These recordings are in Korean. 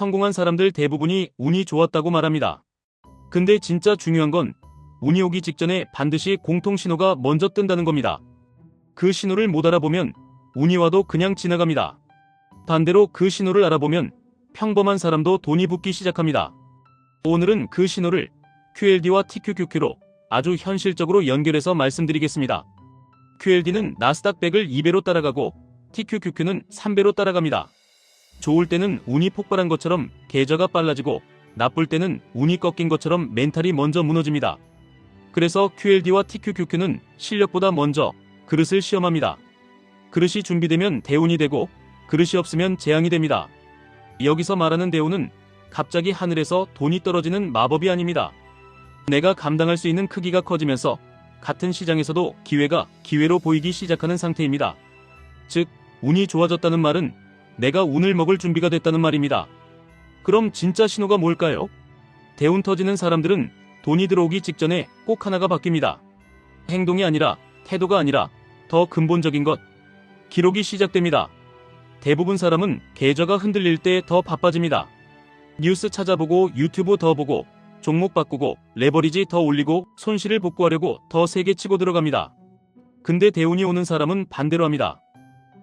성공한 사람들 대부분이 운이 좋았다고 말합니다. 근데 진짜 중요한 건 운이 오기 직전에 반드시 공통신호가 먼저 뜬다는 겁니다. 그 신호를 못 알아보면 운이 와도 그냥 지나갑니다. 반대로 그 신호를 알아보면 평범한 사람도 돈이 붙기 시작합니다. 오늘은 그 신호를 QLD와 TQQQ로 아주 현실적으로 연결해서 말씀드리겠습니다. QLD는 나스닥 100을 2배로 따라가고 TQQQ는 3배로 따라갑니다. 좋을 때는 운이 폭발한 것처럼 계좌가 빨라지고 나쁠 때는 운이 꺾인 것처럼 멘탈이 먼저 무너집니다. 그래서 QLD와 TQQQ는 실력보다 먼저 그릇을 시험합니다. 그릇이 준비되면 대운이 되고 그릇이 없으면 재앙이 됩니다. 여기서 말하는 대운은 갑자기 하늘에서 돈이 떨어지는 마법이 아닙니다. 내가 감당할 수 있는 크기가 커지면서 같은 시장에서도 기회가 기회로 보이기 시작하는 상태입니다. 즉, 운이 좋아졌다는 말은 내가 운을 먹을 준비가 됐다는 말입니다. 그럼 진짜 신호가 뭘까요? 대운 터지는 사람들은 돈이 들어오기 직전에 꼭 하나가 바뀝니다. 행동이 아니라, 태도가 아니라 더 근본적인 것, 기록이 시작됩니다. 대부분 사람은 계좌가 흔들릴 때 더 바빠집니다. 뉴스 찾아보고 유튜브 더 보고 종목 바꾸고 레버리지 더 올리고 손실을 복구하려고 더 세게 치고 들어갑니다. 근데 대운이 오는 사람은 반대로 합니다.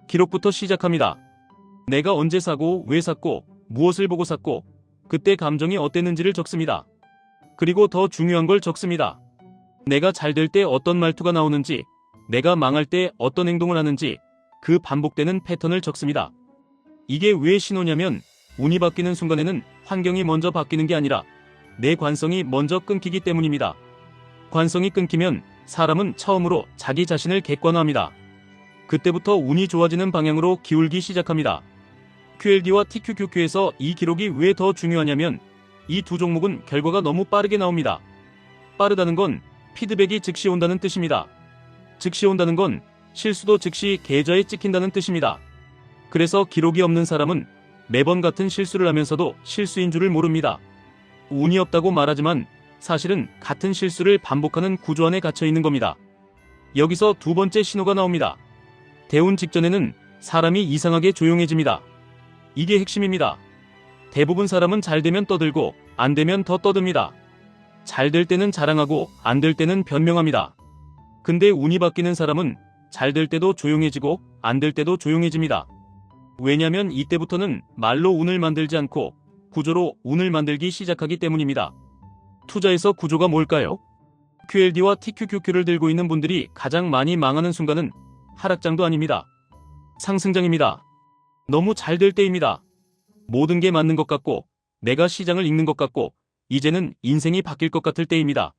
기록부터 시작합니다. 내가 언제 사고 왜 샀고 무엇을 보고 샀고 그때 감정이 어땠는지를 적습니다. 그리고 더 중요한 걸 적습니다. 내가 잘 될 때 어떤 말투가 나오는지, 내가 망할 때 어떤 행동을 하는지 그 반복되는 패턴을 적습니다. 이게 왜 신호냐면 운이 바뀌는 순간에는 환경이 먼저 바뀌는 게 아니라 내 관성이 먼저 끊기기 때문입니다. 관성이 끊기면 사람은 처음으로 자기 자신을 객관화합니다. 그때부터 운이 좋아지는 방향으로 기울기 시작합니다. QLD와 TQQQ에서 이 기록이 왜 더 중요하냐면 이 두 종목은 결과가 너무 빠르게 나옵니다. 빠르다는 건 피드백이 즉시 온다는 뜻입니다. 즉시 온다는 건 실수도 즉시 계좌에 찍힌다는 뜻입니다. 그래서 기록이 없는 사람은 매번 같은 실수를 하면서도 실수인 줄을 모릅니다. 운이 없다고 말하지만 사실은 같은 실수를 반복하는 구조 안에 갇혀 있는 겁니다. 여기서 두 번째 신호가 나옵니다. 대운 직전에는 사람이 이상하게 조용해집니다. 이게 핵심입니다. 대부분 사람은 잘 되면 떠들고 안 되면 더 떠듭니다. 잘 될 때는 자랑하고 안 될 때는 변명합니다. 근데 운이 바뀌는 사람은 잘 될 때도 조용해지고 안 될 때도 조용해집니다. 왜냐면 이때부터는 말로 운을 만들지 않고 구조로 운을 만들기 시작하기 때문입니다. 투자에서 구조가 뭘까요? QLD와 TQQQ를 들고 있는 분들이 가장 많이 망하는 순간은 하락장도 아닙니다. 상승장입니다. 너무 잘 될 때입니다. 모든 게 맞는 것 같고 내가 시장을 읽는 것 같고 이제는 인생이 바뀔 것 같을 때입니다.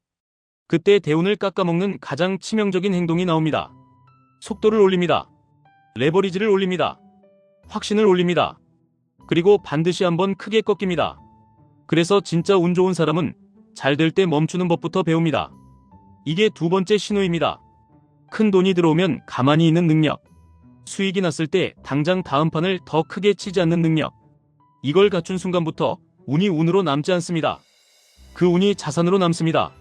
그때 대운을 깎아먹는 가장 치명적인 행동이 나옵니다. 속도를 올립니다. 레버리지를 올립니다. 확신을 올립니다. 그리고 반드시 한번 크게 꺾입니다. 그래서 진짜 운 좋은 사람은 잘 될 때 멈추는 법부터 배웁니다. 이게 두 번째 신호입니다. 큰 돈이 들어오면 가만히 있는 능력. 수익이 났을 때 당장 다음 판을 더 크게 치지 않는 능력. 이걸 갖춘 순간부터 운이 운으로 남지 않습니다. 그 운이 자산으로 남습니다.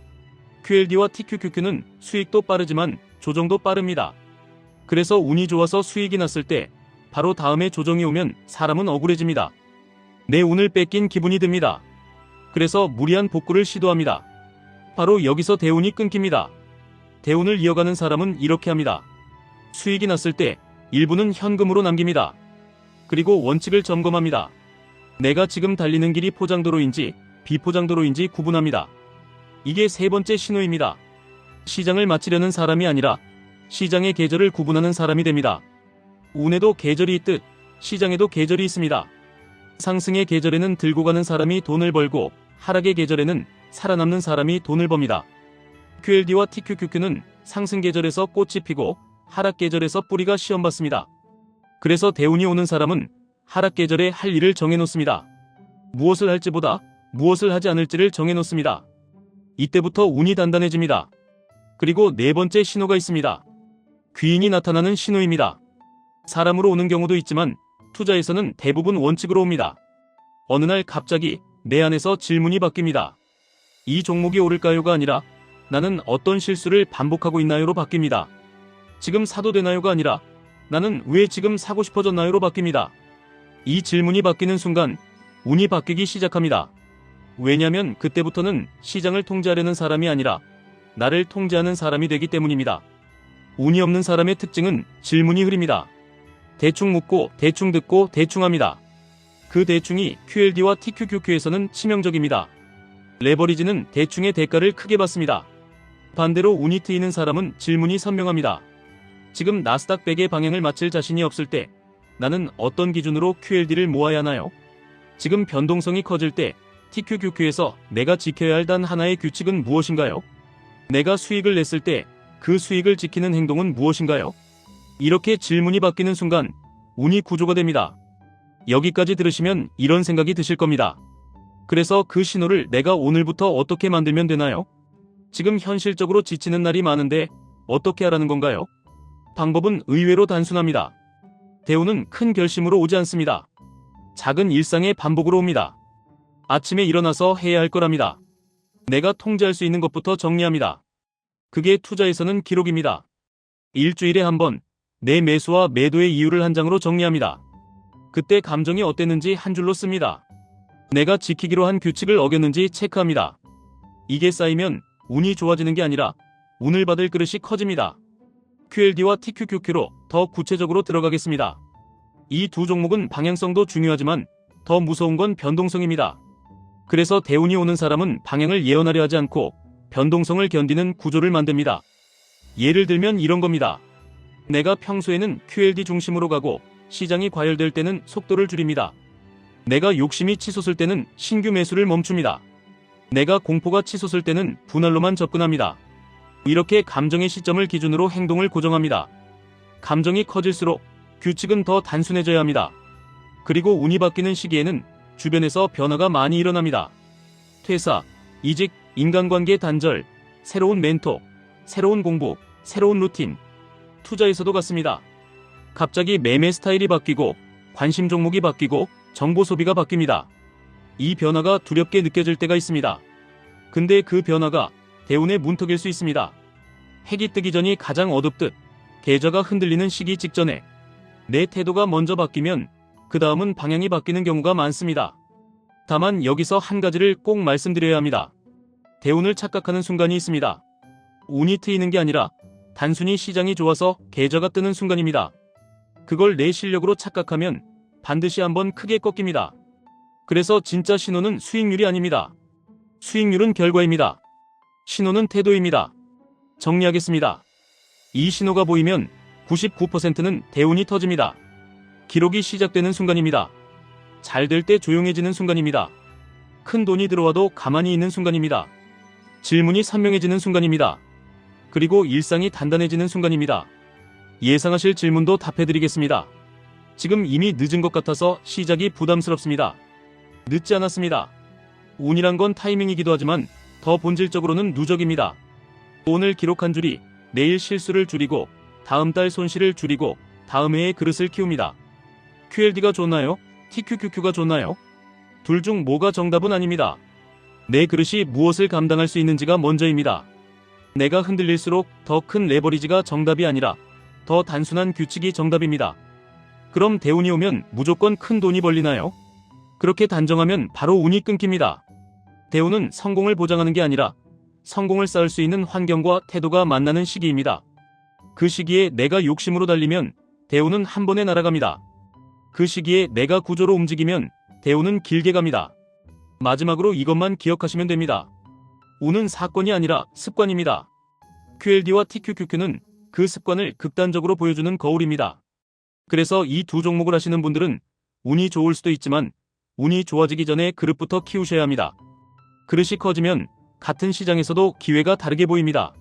QLD와 TQQQ는 수익도 빠르지만 조정도 빠릅니다. 그래서 운이 좋아서 수익이 났을 때 바로 다음에 조정이 오면 사람은 억울해집니다. 내 운을 뺏긴 기분이 듭니다. 그래서 무리한 복구를 시도합니다. 바로 여기서 대운이 끊깁니다. 대운을 이어가는 사람은 이렇게 합니다. 수익이 났을 때 일부는 현금으로 남깁니다. 그리고 원칙을 점검합니다. 내가 지금 달리는 길이 포장도로인지 비포장도로인지 구분합니다. 이게 세 번째 신호입니다. 시장을 마치려는 사람이 아니라 시장의 계절을 구분하는 사람이 됩니다. 운에도 계절이 있듯 시장에도 계절이 있습니다. 상승의 계절에는 들고 가는 사람이 돈을 벌고 하락의 계절에는 살아남는 사람이 돈을 법니다. QLD와 TQQQ는 상승 계절에서 꽃이 피고 하락 계절에서 뿌리가 시험받습니다. 그래서 대운이 오는 사람은 하락 계절에 할 일을 정해놓습니다. 무엇을 할지보다 무엇을 하지 않을지를 정해놓습니다. 이때부터 운이 단단해집니다. 그리고 네 번째 신호가 있습니다. 귀인이 나타나는 신호입니다. 사람으로 오는 경우도 있지만 투자에서는 대부분 원칙으로 옵니다. 어느 날 갑자기 내 안에서 질문이 바뀝니다. 이 종목이 오를까요가 아니라 나는 어떤 실수를 반복하고 있나요로 바뀝니다. 지금 사도 되나요가 아니라 나는 왜 지금 사고 싶어졌나요로 바뀝니다. 이 질문이 바뀌는 순간 운이 바뀌기 시작합니다. 왜냐면 그때부터는 시장을 통제하려는 사람이 아니라 나를 통제하는 사람이 되기 때문입니다. 운이 없는 사람의 특징은 질문이 흐립니다. 대충 묻고 대충 듣고 대충 합니다. 그 대충이 QLD와 TQQQ에서는 치명적입니다. 레버리지는 대충의 대가를 크게 받습니다. 반대로 운이 트이는 사람은 질문이 선명합니다. 지금 나스닥 100의 방향을 맞출 자신이 없을 때 나는 어떤 기준으로 QLD를 모아야 하나요? 지금 변동성이 커질 때 TQQQ에서 내가 지켜야 할 단 하나의 규칙은 무엇인가요? 내가 수익을 냈을 때 그 수익을 지키는 행동은 무엇인가요? 이렇게 질문이 바뀌는 순간 운이 구조가 됩니다. 여기까지 들으시면 이런 생각이 드실 겁니다. 그래서 그 신호를 내가 오늘부터 어떻게 만들면 되나요? 지금 현실적으로 지치는 날이 많은데 어떻게 하라는 건가요? 방법은 의외로 단순합니다. 대운은 큰 결심으로 오지 않습니다. 작은 일상의 반복으로 옵니다. 아침에 일어나서 해야 할 거랍니다. 내가 통제할 수 있는 것부터 정리합니다. 그게 투자에서는 기록입니다. 일주일에 한 번 내 매수와 매도의 이유를 한 장으로 정리합니다. 그때 감정이 어땠는지 한 줄로 씁니다. 내가 지키기로 한 규칙을 어겼는지 체크합니다. 이게 쌓이면 운이 좋아지는 게 아니라 운을 받을 그릇이 커집니다. QLD와 TQQQ로 더 구체적으로 들어가겠습니다. 이 두 종목은 방향성도 중요하지만 더 무서운 건 변동성입니다. 그래서 대운이 오는 사람은 방향을 예언하려 하지 않고 변동성을 견디는 구조를 만듭니다. 예를 들면 이런 겁니다. 내가 평소에는 QLD 중심으로 가고 시장이 과열될 때는 속도를 줄입니다. 내가 욕심이 치솟을 때는 신규 매수를 멈춥니다. 내가 공포가 치솟을 때는 분할로만 접근합니다. 이렇게 감정의 시점을 기준으로 행동을 고정합니다. 감정이 커질수록 규칙은 더 단순해져야 합니다. 그리고 운이 바뀌는 시기에는 주변에서 변화가 많이 일어납니다. 퇴사, 이직, 인간관계 단절, 새로운 멘토, 새로운 공부, 새로운 루틴. 투자에서도 같습니다. 갑자기 매매 스타일이 바뀌고 관심 종목이 바뀌고 정보 소비가 바뀝니다. 이 변화가 두렵게 느껴질 때가 있습니다. 근데 그 변화가 대운의 문턱일 수 있습니다. 해기 뜨기 전이 가장 어둡듯 계좌가 흔들리는 시기 직전에 내 태도가 먼저 바뀌면 그 다음은 방향이 바뀌는 경우가 많습니다. 다만 여기서 한 가지를 꼭 말씀드려야 합니다. 대운을 착각하는 순간이 있습니다. 운이 트이는 게 아니라 단순히 시장이 좋아서 계좌가 뜨는 순간입니다. 그걸 내 실력으로 착각하면 반드시 한번 크게 꺾입니다. 그래서 진짜 신호는 수익률이 아닙니다. 수익률은 결과입니다. 신호는 태도입니다. 정리하겠습니다. 이 신호가 보이면 99%는 대운이 터집니다. 기록이 시작되는 순간입니다. 잘 될 때 조용해지는 순간입니다. 큰 돈이 들어와도 가만히 있는 순간입니다. 질문이 선명해지는 순간입니다. 그리고 일상이 단단해지는 순간입니다. 예상하실 질문도 답해드리겠습니다. 지금 이미 늦은 것 같아서 시작이 부담스럽습니다. 늦지 않았습니다. 운이란 건 타이밍이기도 하지만 더 본질적으로는 누적입니다. 오늘 기록한 줄이 내일 실수를 줄이고 다음 달 손실을 줄이고 다음 해의 그릇을 키웁니다. QLD가 좋나요? TQQQ가 좋나요? 둘 중 뭐가 정답은 아닙니다. 내 그릇이 무엇을 감당할 수 있는지가 먼저입니다. 내가 흔들릴수록 더 큰 레버리지가 정답이 아니라 더 단순한 규칙이 정답입니다. 그럼 대운이 오면 무조건 큰 돈이 벌리나요? 그렇게 단정하면 바로 운이 끊깁니다. 대운은 성공을 보장하는 게 아니라 성공을 쌓을 수 있는 환경과 태도가 만나는 시기입니다. 그 시기에 내가 욕심으로 달리면 대운은 한 번에 날아갑니다. 그 시기에 내가 구조로 움직이면 대운은 길게 갑니다. 마지막으로 이것만 기억하시면 됩니다. 운은 사건이 아니라 습관입니다. QLD와 TQQQ는 그 습관을 극단적으로 보여주는 거울입니다. 그래서 이 두 종목을 하시는 분들은 운이 좋을 수도 있지만 운이 좋아지기 전에 그릇부터 키우셔야 합니다. 그릇이 커지면 같은 시장에서도 기회가 다르게 보입니다.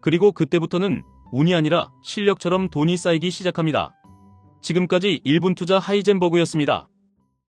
그리고 그때부터는 운이 아니라 실력처럼 돈이 쌓이기 시작합니다. 지금까지 1분 투자 하이젠버그였습니다.